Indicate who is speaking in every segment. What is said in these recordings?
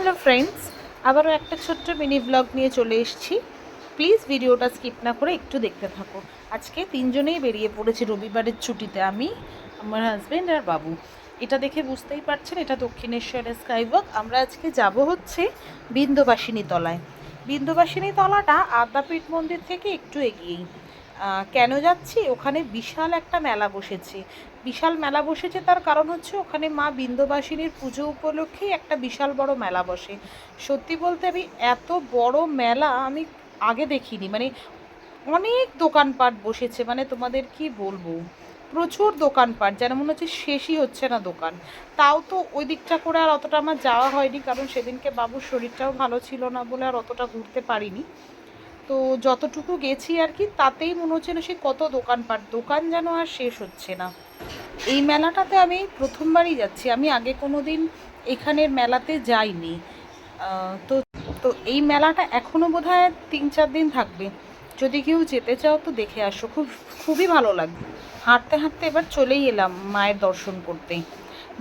Speaker 1: Hello friends, আবারও একটা ছোট্ট মিনি ব্লগ নিয়ে চলে এসেছি। প্লিজ ভিডিওটা স্কিপ না করে একটু দেখতে থাকো। আজকে তিনজনেই বেরিয়ে পড়েছি রবিবারের ছুটিতে, আমি, আমার হাজব্যান্ড আর বাবু। এটা দেখে বুঝতেই পারছেন এটা দক্ষিণেশ্বরের স্কাইওয়াক। আমরা আজকে যাব হচ্ছে বিন্দুবাসিনী তলায়। বিন্দুবাসিনী তলাটা আদ্যাপীঠ মন্দির থেকে একটু এগিয়েই। কেন যাচ্ছি? ওখানে বিশাল একটা মেলা বসেছে। বিশাল মেলা বসেছে তার কারণ হচ্ছে ওখানে মা বিন্দুবাসিনীর পুজো উপলক্ষেই একটা বিশাল বড় মেলা বসে। সত্যি বলতে আমি এত বড় মেলা আমি আগে দেখিনি। মানে অনেক দোকানপাট বসেছে, মানে তোমাদের কি বলবো, প্রচুর দোকানপাট, যেন মনে হচ্ছে শেষই হচ্ছে না দোকান। তাও তো ওই দিকটা করে আর অতটা আমার যাওয়া হয়নি, কারণ সেদিনকে বাবুর শরীরটাও ভালো ছিল না বলে আর অতটা ঘুরতে পারিনি। তো যতটুকু গেছি আর কি, তাতেই মনে হচ্ছে না সে কত দোকানপাট, দোকান যেন আর শেষ হচ্ছে না। এই মেলাটাতে আমি প্রথমবারই যাচ্ছি, আমি আগে কোনো দিন এখানের মেলাতে যাইনি। তো তো এই মেলাটা এখনও বোধ হয় 3-4 দিন থাকবে। যদি কেউ যেতে চাও তো দেখে আসো, খুবই ভালো লাগবে। হাঁটতে হাঁটতে এবার চলেই এলাম মায়ের দর্শন করতে।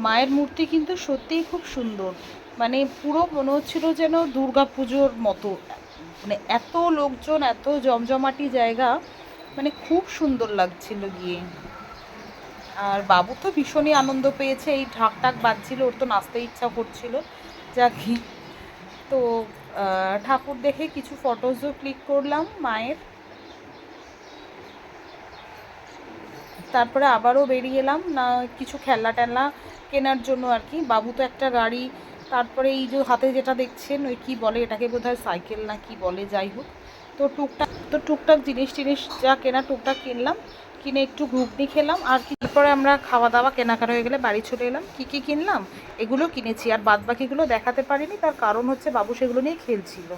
Speaker 1: মায়ের মূর্তি কিন্তু সত্যিই খুব সুন্দর, মানে পুরো মনে হচ্ছিল যেন দুর্গা পুজোর মতো। মানে এত লোকজন, এত জমজমাটি জায়গা, মানে খুব সুন্দর লাগছিল গিয়ে। আর বাবু তো ভীষণই আনন্দ পেয়েছে, এই ঢাক টাক বাজছিল, ওর তো নাচতে ইচ্ছা করছিল। যাকে তো ঠাকুর দেখে কিছু ফটোজও ক্লিক করলাম মায়ের। তারপরে আবারও বেরিয়ে এলাম না কিছু খেলনা টেলনা কেনার জন্য আর কি। বাবু তো একটা গাড়ি, তারপরে এই যে হাতে যেটা দেখছেন ওই কী বলে এটাকে, বোধহয় সাইকেল না কি বলে, যাই হোক। তো টুকটাক জিনিস টিনিস যা কেনা টুকটাক কিনলাম, কিনে একটু ঘুগনি খেলাম আর কি। তারপরে আমরা খাওয়া দাওয়া কেনাকাটা হয়ে গেলে বাড়ি চলে এলাম। কী কী কিনলাম এগুলো কিনেছি, আর বাদ বাকিগুলো দেখাতে পারিনি, তার কারণ হচ্ছে বাবু সেগুলো নিয়ে খেলছিল।